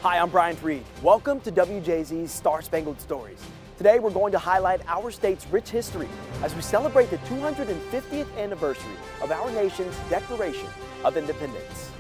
Hi, I'm Brian Freed. Welcome to WJZ's Star-Spangled Stories. Today we're going to highlight our state's rich history as we celebrate the 250th anniversary of our nation's Declaration of Independence.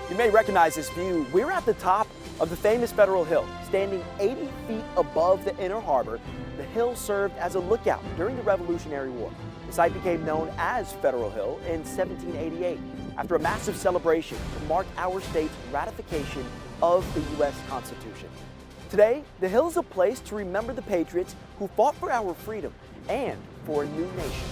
You may recognize this view. We're at the top of the famous Federal Hill. Standing 80 feet above the inner harbor, the hill served as a lookout during the Revolutionary War. The site became known as Federal Hill in 1788 after a massive celebration to mark our state's ratification of the U.S. Constitution. Today, the hill is a place to remember the patriots who fought for our freedom and for a new nation.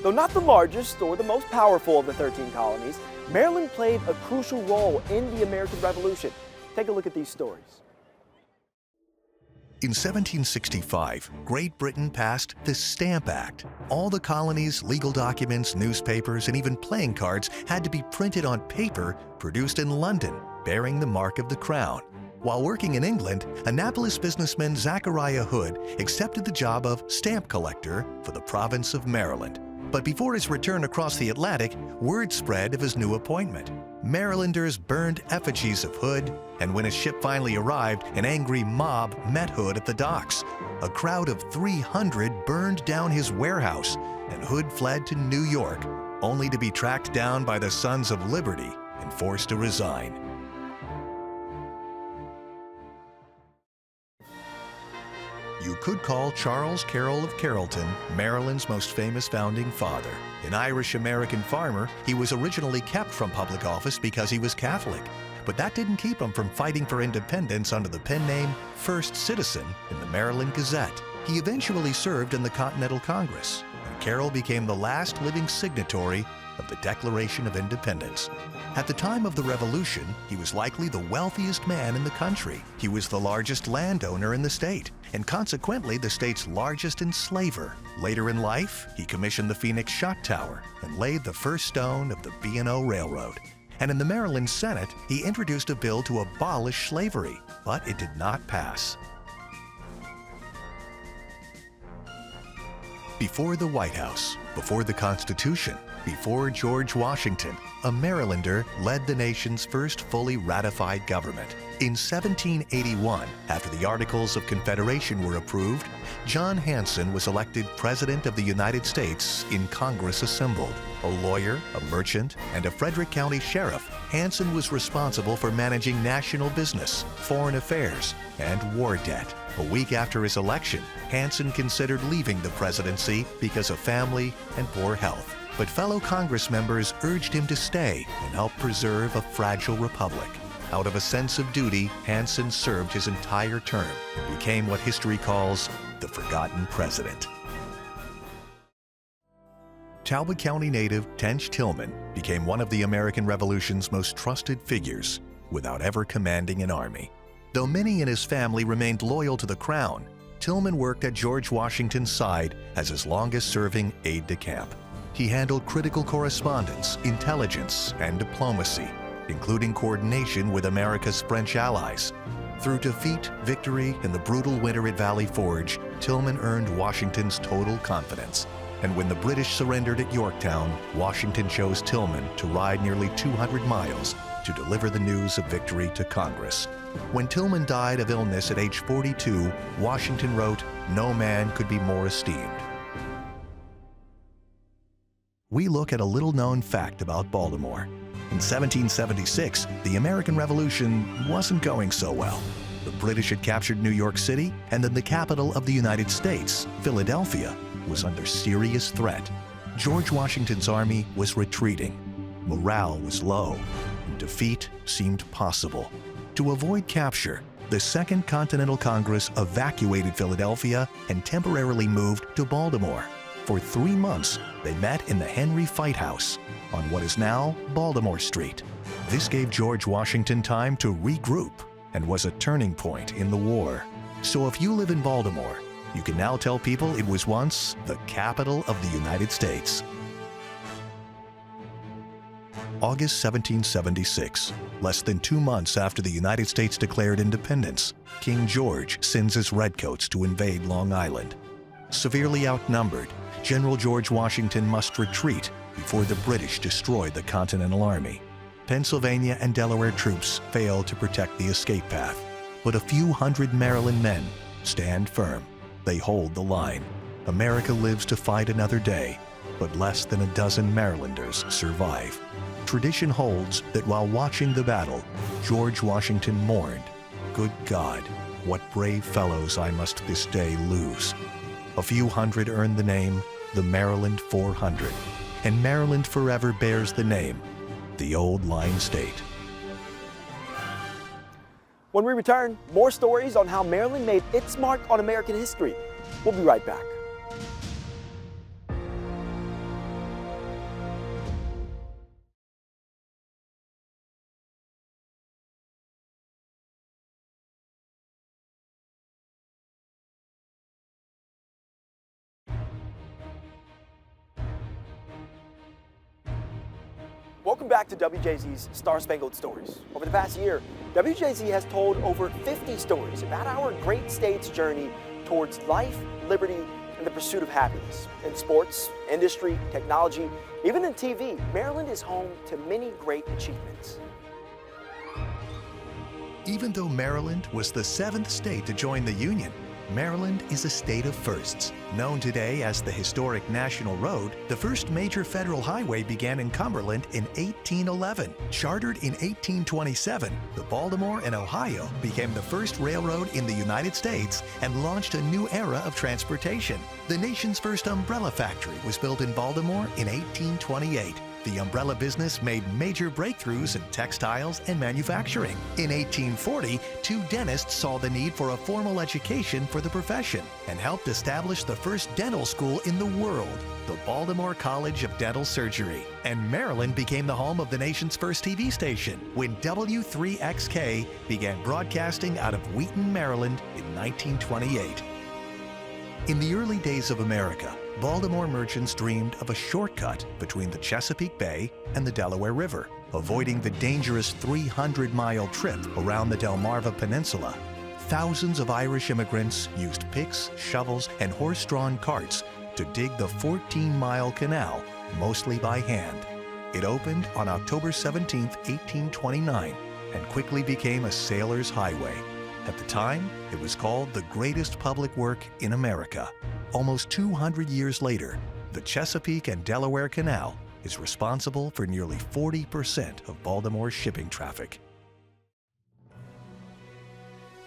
Though not the largest or the most powerful of the 13 colonies, Maryland played a crucial role in the American Revolution. Take a look at these stories. In 1765, Great Britain passed the Stamp Act. All the colonies' legal documents, newspapers, and even playing cards had to be printed on paper produced in London, bearing the mark of the crown. While working in England, Annapolis businessman Zachariah Hood accepted the job of stamp collector for the province of Maryland. But before his return across the Atlantic, word spread of his new appointment. Marylanders burned effigies of Hood, and when his ship finally arrived, an angry mob met Hood at the docks. A crowd of 300 burned down his warehouse, and Hood fled to New York, only to be tracked down by the Sons of Liberty and forced to resign. You could call Charles Carroll of Carrollton Maryland's most famous founding father. An Irish-American farmer, he was originally kept from public office because he was Catholic. But that didn't keep him from fighting for independence under the pen name First Citizen in the Maryland Gazette. He eventually served in the Continental Congress, and Carroll became the last living signatory of the Declaration of Independence. At the time of the Revolution, he was likely the wealthiest man in the country. He was the largest landowner in the state, and consequently the state's largest enslaver. Later in life, he commissioned the Phoenix Shot Tower and laid the first stone of the B&O Railroad. And in the Maryland Senate, he introduced a bill to abolish slavery, but it did not pass. Before the White House, before the Constitution, before George Washington, a Marylander led the nation's first fully ratified government. In 1781, after the Articles of Confederation were approved, John Hanson was elected President of the United States in Congress assembled. A lawyer, a merchant, and a Frederick County sheriff, Hanson was responsible for managing national business, foreign affairs, and war debt. A week after his election, Hanson considered leaving the presidency because of family and poor health. But fellow Congress members urged him to stay and help preserve a fragile republic. Out of a sense of duty, Hanson served his entire term and became what history calls the forgotten president. Talbot County native Tench Tillman became one of the American Revolution's most trusted figures without ever commanding an army. Though many in his family remained loyal to the crown, Tillman worked at George Washington's side as his longest-serving aide-de-camp. He handled critical correspondence, intelligence, and diplomacy, including coordination with America's French allies. Through defeat, victory, and the brutal winter at Valley Forge, Tillman earned Washington's total confidence. And when the British surrendered at Yorktown, Washington chose Tillman to ride nearly 200 miles to deliver the news of victory to Congress. When Tillman died of illness at age 42, Washington wrote, "No man could be more esteemed." We look at a little-known fact about Baltimore. In 1776, the American Revolution wasn't going so well. The British had captured New York City, and then the capital of the United States, Philadelphia, was under serious threat. George Washington's army was retreating. Morale was low, and defeat seemed possible. To avoid capture, the Second Continental Congress evacuated Philadelphia and temporarily moved to Baltimore. For 3 months, they met in the Henry Fight House on what is now Baltimore Street. This gave George Washington time to regroup and was a turning point in the war. So if you live in Baltimore, you can now tell people it was once the capital of the United States. August 1776, less than 2 months after the United States declared independence, King George sends his redcoats to invade Long Island. Severely outnumbered, General George Washington must retreat before the British destroyed the Continental Army. Pennsylvania and Delaware troops failed to protect the escape path, but a few hundred Maryland men stand firm. They hold the line. America lives to fight another day, but less than a dozen Marylanders survive. Tradition holds that while watching the battle, George Washington mourned, "Good God, what brave fellows I must this day lose." A few hundred earned the name the Maryland 400, and Maryland forever bears the name the Old Line State. When we return, more stories on how Maryland made its mark on American history. We'll be right back. Welcome back to WJZ's Star-Spangled Stories. Over the past year, WJZ has told over 50 stories about our great state's journey towards life, liberty, and the pursuit of happiness. In sports, industry, technology, even in TV, Maryland is home to many great achievements. Even though Maryland was the 7th state to join the Union, Maryland is a state of firsts. Known today as the historic National Road, the first major federal highway began in Cumberland in 1811. Chartered in 1827, the Baltimore and Ohio became the first railroad in the United States and launched a new era of transportation. The nation's first umbrella factory was built in Baltimore in 1828. The umbrella business made major breakthroughs in textiles and manufacturing. In 1840, 2 dentists saw the need for a formal education for the profession and helped establish the first dental school in the world, the Baltimore College of Dental Surgery. And Maryland became the home of the nation's first TV station when W3XK began broadcasting out of Wheaton, Maryland in 1928. In the early days of America, Baltimore merchants dreamed of a shortcut between the Chesapeake Bay and the Delaware River, avoiding the dangerous 300-mile trip around the Delmarva Peninsula. Thousands of Irish immigrants used picks, shovels, and horse-drawn carts to dig the 14-mile canal, mostly by hand. It opened on October 17, 1829, and quickly became a sailor's highway. At the time, it was called the greatest public work in America. Almost 200 years later, the Chesapeake and Delaware Canal is responsible for nearly 40% of Baltimore's shipping traffic.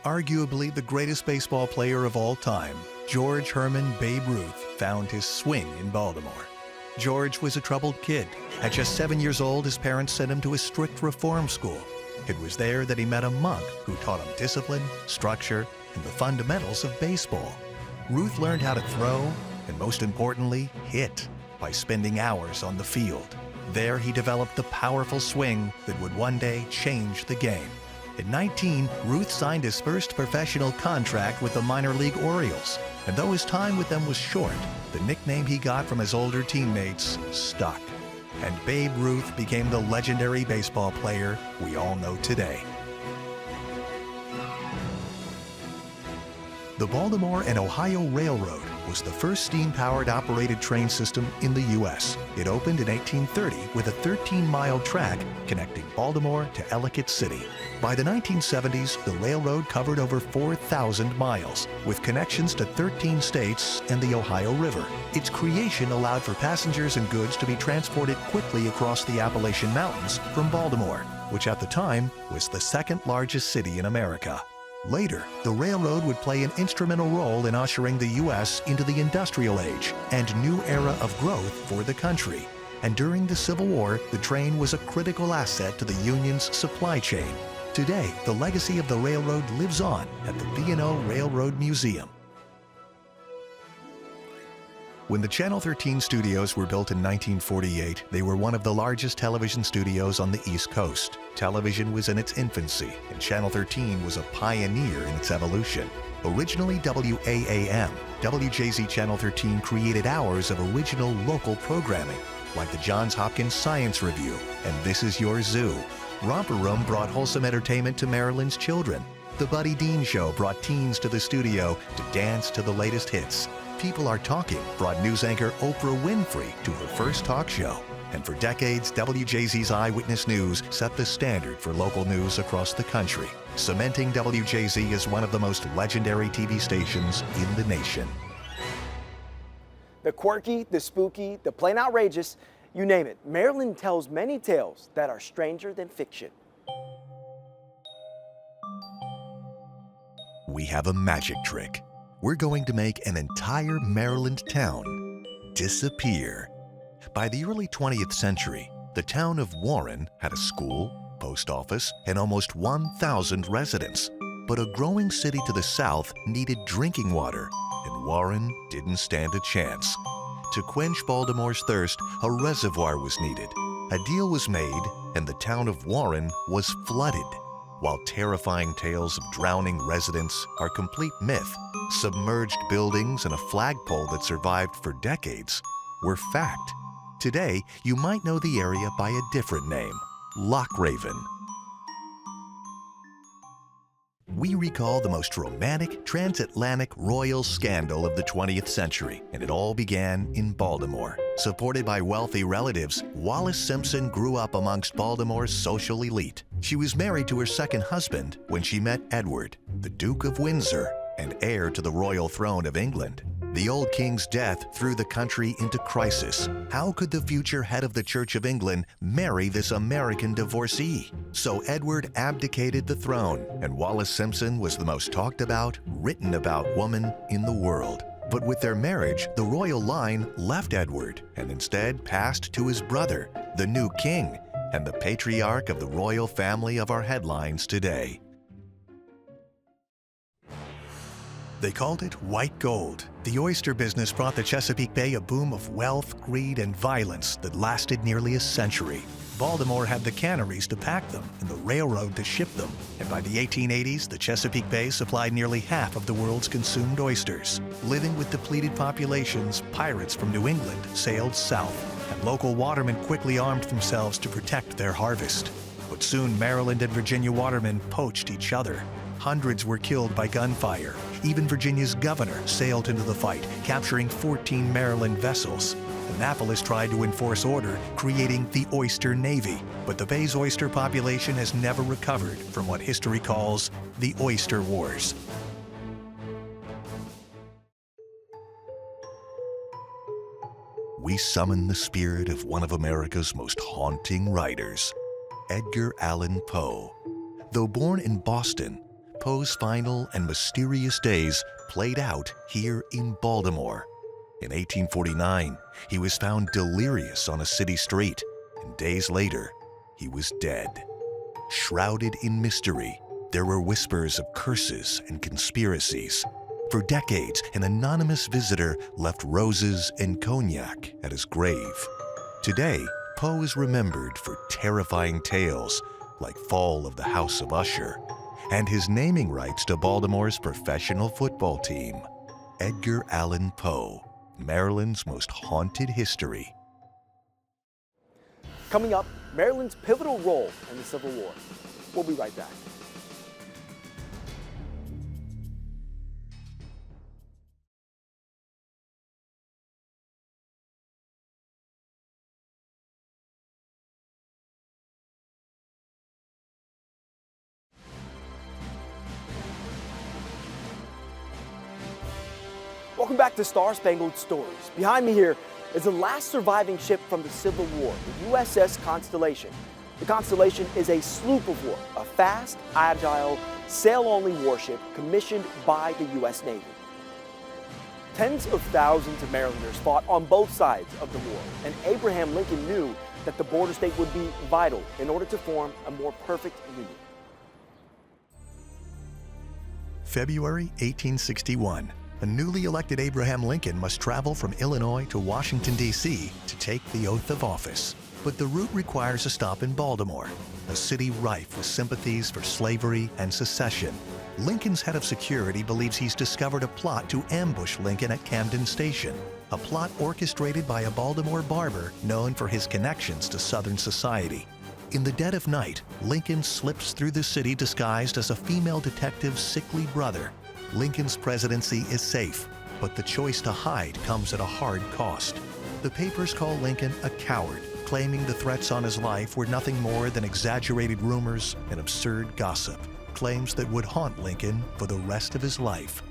Arguably the greatest baseball player of all time, George Herman Babe Ruth found his swing in Baltimore. George was a troubled kid. At just 7 years old, his parents sent him to a strict reform school. It was there that he met a monk who taught him discipline, structure, and the fundamentals of baseball. Ruth learned how to throw, and most importantly, hit, by spending hours on the field. There he developed the powerful swing that would one day change the game. At 19, Ruth signed his first professional contract with the minor league Orioles, and though his time with them was short, the nickname he got from his older teammates stuck. And Babe Ruth became the legendary baseball player we all know today. The Baltimore and Ohio Railroad was the first steam-powered operated train system in the U.S. It opened in 1830 with a 13-mile track connecting Baltimore to Ellicott City. By the 1970s, the railroad covered over 4,000 miles, with connections to 13 states and the Ohio River. Its creation allowed for passengers and goods to be transported quickly across the Appalachian Mountains from Baltimore, which at the time was the second largest city in America. Later, the railroad would play an instrumental role in ushering the U.S. into the industrial age and new era of growth for the country. And during the Civil War, the train was a critical asset to the Union's supply chain. Today, the legacy of the railroad lives on at the B&O Railroad Museum. When the Channel 13 studios were built in 1948, they were one of the largest television studios on the East Coast. Television was in its infancy, and Channel 13 was a pioneer in its evolution. Originally WAAM, WJZ Channel 13 created hours of original local programming, like the Johns Hopkins Science Review and This Is Your Zoo. Romper Room brought wholesome entertainment to Maryland's children. The Buddy Dean Show brought teens to the studio to dance to the latest hits. People Are Talking brought news anchor Oprah Winfrey to her first talk show. And for decades, WJZ's Eyewitness News set the standard for local news across the country, cementing WJZ as one of the most legendary TV stations in the nation. The quirky, the spooky, the plain outrageous, you name it, Maryland tells many tales that are stranger than fiction. We have a magic trick. We're going to make an entire Maryland town disappear. By the early 20th century, the town of Warren had a school, post office, and almost 1,000 residents. But a growing city to the south needed drinking water, and Warren didn't stand a chance. To quench Baltimore's thirst, a reservoir was needed. A deal was made, and the town of Warren was flooded. While terrifying tales of drowning residents are complete myth, submerged buildings and a flagpole that survived for decades were fact. Today, you might know the area by a different name, Loch Raven. We recall the most romantic transatlantic royal scandal of the 20th century, and it all began in Baltimore. Supported by wealthy relatives, Wallis Simpson grew up amongst Baltimore's social elite. She was married to her second husband when she met Edward, the Duke of Windsor, and heir to the royal throne of England. The old king's death threw the country into crisis. How could the future head of the Church of England marry this American divorcee? So Edward abdicated the throne, and Wallis Simpson was the most talked about, written about woman in the world. But with their marriage, the royal line left Edward and instead passed to his brother, the new king, and the patriarch of the royal family of our headlines today. They called it white gold. The oyster business brought the Chesapeake Bay a boom of wealth, greed, and violence that lasted nearly a century. Baltimore had the canneries to pack them and the railroad to ship them. And by the 1880s, the Chesapeake Bay supplied nearly half of the world's consumed oysters. Living with depleted populations, pirates from New England sailed south, and local watermen quickly armed themselves to protect their harvest. But soon Maryland and Virginia watermen poached each other. Hundreds were killed by gunfire. Even Virginia's governor sailed into the fight, capturing 14 Maryland vessels. Annapolis tried to enforce order, creating the Oyster Navy. But the Bay's oyster population has never recovered from what history calls the Oyster Wars. We summon the spirit of one of America's most haunting writers, Edgar Allan Poe. Though born in Boston, Poe's final and mysterious days played out here in Baltimore. In 1849, he was found delirious on a city street, and days later, he was dead. Shrouded in mystery, there were whispers of curses and conspiracies. For decades, an anonymous visitor left roses and cognac at his grave. Today, Poe is remembered for terrifying tales like Fall of the House of Usher, and his naming rights to Baltimore's professional football team. Edgar Allan Poe, Maryland's most haunted history. Coming up, Maryland's pivotal role in the Civil War. We'll be right back. Welcome back to Star-Spangled Stories. Behind me here is the last surviving ship from the Civil War, the USS Constellation. The Constellation is a sloop of war, a fast, agile, sail-only warship commissioned by the U.S. Navy. Tens of thousands of Marylanders fought on both sides of the war, and Abraham Lincoln knew that the border state would be vital in order to form a more perfect union. February 1861. A newly elected Abraham Lincoln must travel from Illinois to Washington, D.C. to take the oath of office. But the route requires a stop in Baltimore, a city rife with sympathies for slavery and secession. Lincoln's head of security believes he's discovered a plot to ambush Lincoln at Camden Station, a plot orchestrated by a Baltimore barber known for his connections to Southern society. In the dead of night, Lincoln slips through the city disguised as a female detective's sickly brother. Lincoln's presidency is safe, but the choice to hide comes at a hard cost. The papers call Lincoln a coward, claiming the threats on his life were nothing more than exaggerated rumors and absurd gossip, claims that would haunt Lincoln for the rest of his life.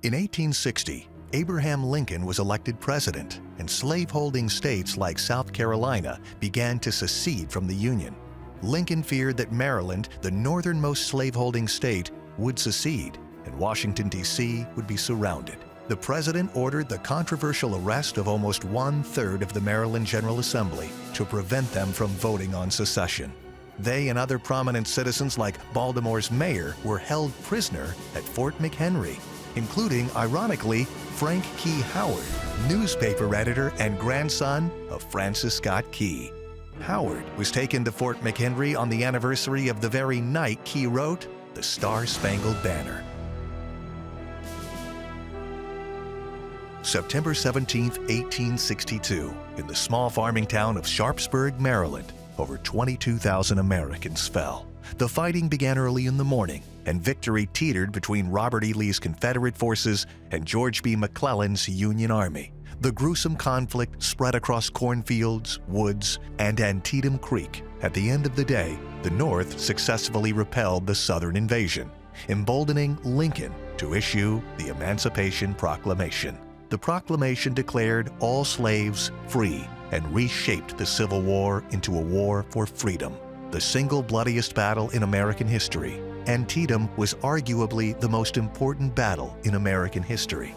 In 1860, Abraham Lincoln was elected president, and slaveholding states like South Carolina began to secede from the Union. Lincoln feared that Maryland, the northernmost slaveholding state, would secede, and Washington, D.C. would be surrounded. The president ordered the controversial arrest of almost 1/3 of the Maryland General Assembly to prevent them from voting on secession. They and other prominent citizens like Baltimore's mayor were held prisoner at Fort McHenry, including, ironically, Frank Key Howard, newspaper editor and grandson of Francis Scott Key. Howard was taken to Fort McHenry on the anniversary of the very night Key wrote the Star-Spangled Banner. September 17, 1862, in the small farming town of Sharpsburg, Maryland, over 22,000 Americans fell. The fighting began early in the morning, and victory teetered between Robert E. Lee's Confederate forces and George B. McClellan's Union Army. The gruesome conflict spread across cornfields, woods, and Antietam Creek. At the end of the day, the North successfully repelled the Southern invasion, emboldening Lincoln to issue the Emancipation Proclamation. The proclamation declared all slaves free and reshaped the Civil War into a war for freedom. The single bloodiest battle in American history, Antietam was arguably the most important battle in American history.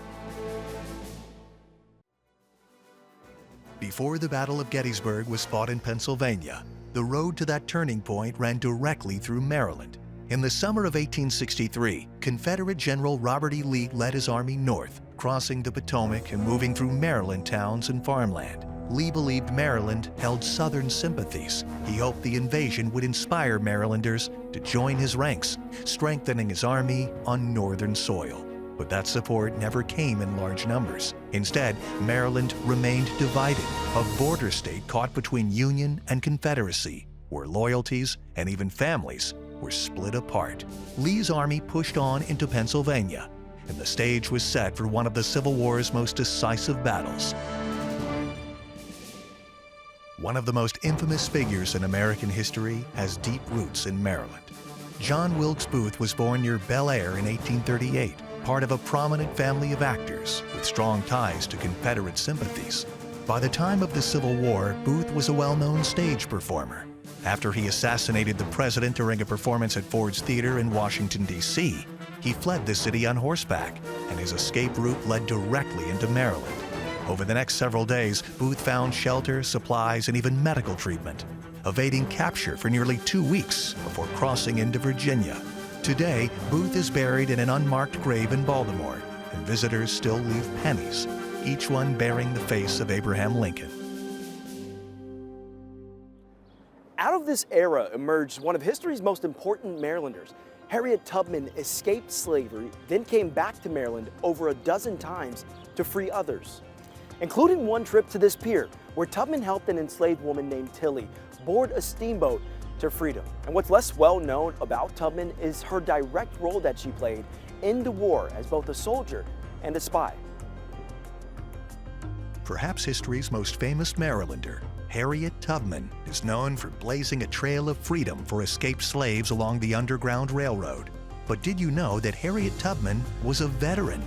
Before the Battle of Gettysburg was fought in Pennsylvania, the road to that turning point ran directly through Maryland. In the summer of 1863, Confederate General Robert E. Lee led his army north, crossing the Potomac and moving through Maryland towns and farmland. Lee believed Maryland held Southern sympathies. He hoped the invasion would inspire Marylanders to join his ranks, strengthening his army on Northern soil. But that support never came in large numbers. Instead, Maryland remained divided, a border state caught between Union and Confederacy, where loyalties and even families were split apart. Lee's army pushed on into Pennsylvania, and the stage was set for one of the Civil War's most decisive battles. One of the most infamous figures in American history has deep roots in Maryland. John Wilkes Booth was born near Bel Air in 1838, part of a prominent family of actors with strong ties to Confederate sympathies. By the time of the Civil War, Booth was a well-known stage performer. After he assassinated the president during a performance at Ford's Theater in Washington, D.C., he fled the city on horseback, and his escape route led directly into Maryland. Over the next several days, Booth found shelter, supplies, and even medical treatment, evading capture for nearly 2 weeks before crossing into Virginia. Today, Booth is buried in an unmarked grave in Baltimore, and visitors still leave pennies, each one bearing the face of Abraham Lincoln. Out of this era emerged one of history's most important Marylanders. Harriet Tubman escaped slavery, then came back to Maryland over a dozen times to free others, including one trip to this pier, where Tubman helped an enslaved woman named Tilly board a steamboat to freedom. And what's less well known about Tubman is her direct role that she played in the war as both a soldier and a spy. Perhaps history's most famous Marylander, Harriet Tubman, is known for blazing a trail of freedom for escaped slaves along the Underground Railroad. But did you know that Harriet Tubman was a veteran?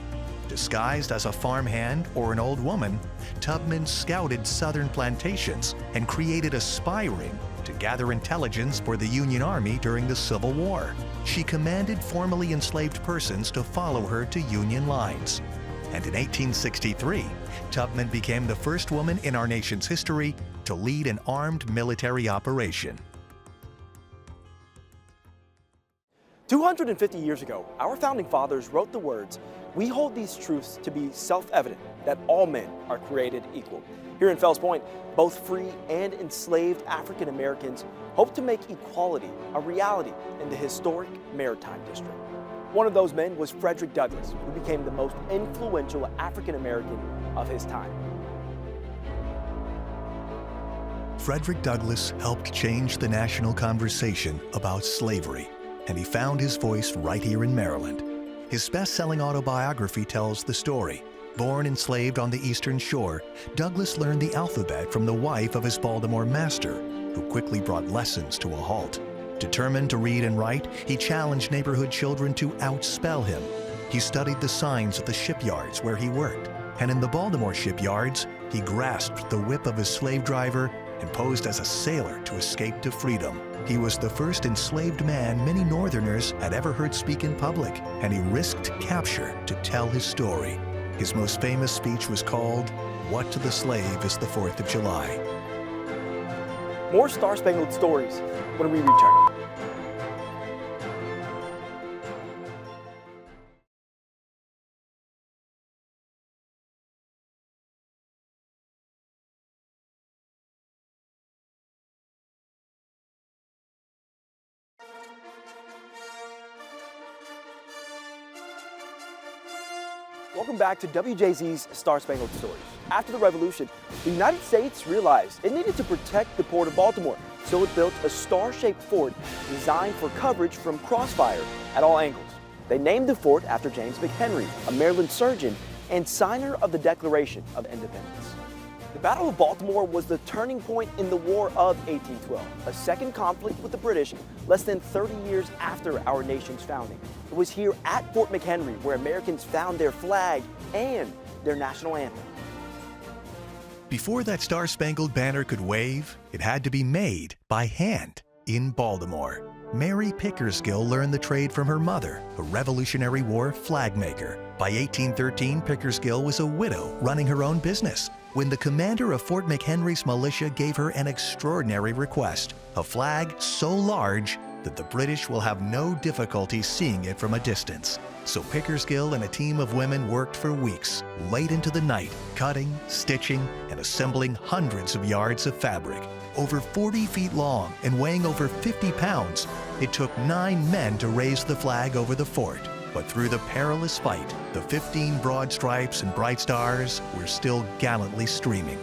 Disguised as a farmhand or an old woman, Tubman scouted southern plantations and created a spy ring to gather intelligence for the Union Army during the Civil War. She commanded formerly enslaved persons to follow her to Union lines. And in 1863, Tubman became the first woman in our nation's history to lead an armed military operation. 250 years ago, our founding fathers wrote the words, "We hold these truths to be self-evident, that all men are created equal." Here in Fells Point, both free and enslaved African Americans hope to make equality a reality in the historic Maritime District. One of those men was Frederick Douglass, who became the most influential African American of his time. Frederick Douglass helped change the national conversation about slavery, and he found his voice right here in Maryland. His best-selling autobiography tells the story, Born enslaved on the Eastern Shore, Douglas learned the alphabet from the wife of his Baltimore master, who quickly brought lessons to a halt. Determined to read and write, he challenged neighborhood children to outspell him. He studied the signs of the shipyards where he worked, and in the Baltimore shipyards, he grasped the whip of his slave driver and posed as a sailor to escape to freedom. He was the first enslaved man many Northerners had ever heard speak in public, and he risked capture to tell his story. His most famous speech was called, "What to the Slave is the 4th of July." More Star-Spangled Stories when we return. Welcome back to WJZ's Star-Spangled Stories. After the Revolution, the United States realized it needed to protect the port of Baltimore, so it built a star-shaped fort designed for coverage from crossfire at all angles. They named the fort after James McHenry, a Maryland surgeon and signer of the Declaration of Independence. The Battle of Baltimore was the turning point in the War of 1812, a second conflict with the British less than 30 years after our nation's founding. It was here at Fort McHenry where Americans found their flag and their national anthem. Before that Star-Spangled Banner could wave, it had to be made by hand in Baltimore. Mary Pickersgill learned the trade from her mother, a Revolutionary War flag maker. By 1813, Pickersgill was a widow running her own business when the commander of Fort McHenry's militia gave her an extraordinary request, a flag so large that the British will have no difficulty seeing it from a distance. So Pickersgill and a team of women worked for weeks, late into the night, cutting, stitching, and assembling hundreds of yards of fabric. Over 40 feet long and weighing over 50 pounds, it took 9 men to raise the flag over the fort. But through the perilous fight, the 15 broad stripes and bright stars were still gallantly streaming.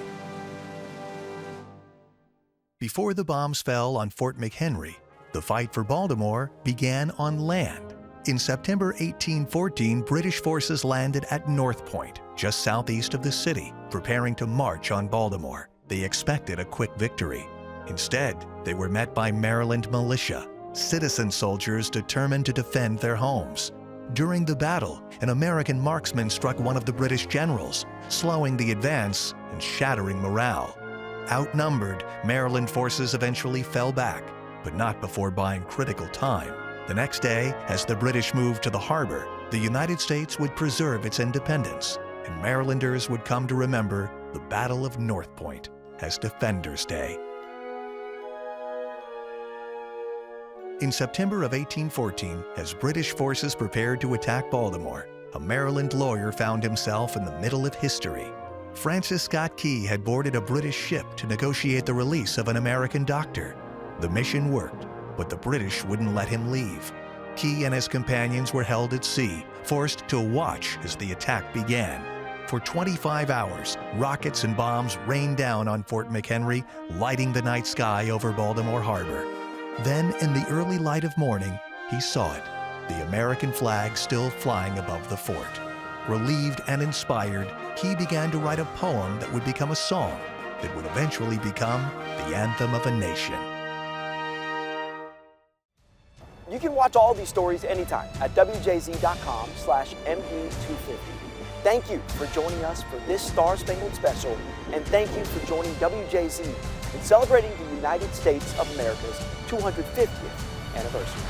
Before the bombs fell on Fort McHenry, the fight for Baltimore began on land. In September 1814, British forces landed at North Point, just southeast of the city, preparing to march on Baltimore. They expected a quick victory. Instead, they were met by Maryland militia, citizen soldiers determined to defend their homes. During the battle, an American marksman struck one of the British generals, slowing the advance and shattering morale. Outnumbered, Maryland forces eventually fell back, but not before buying critical time. The next day, as the British moved to the harbor, the United States would preserve its independence, and Marylanders would come to remember the Battle of North Point as Defenders' Day. In September of 1814, as British forces prepared to attack Baltimore, a Maryland lawyer found himself in the middle of history. Francis Scott Key had boarded a British ship to negotiate the release of an American doctor. The mission worked, but the British wouldn't let him leave. Key and his companions were held at sea, forced to watch as the attack began. For 25 hours, rockets and bombs rained down on Fort McHenry, lighting the night sky over Baltimore Harbor. Then, in the early light of morning, he saw it, the American flag still flying above the fort. Relieved and inspired, Key began to write a poem that would become a song that would eventually become the anthem of a nation. You can watch all these stories anytime at WJZ.com/ME250. Thank you for joining us for this Star-Spangled special, and thank you for joining WJZ in celebrating the United States of America's 250th anniversary.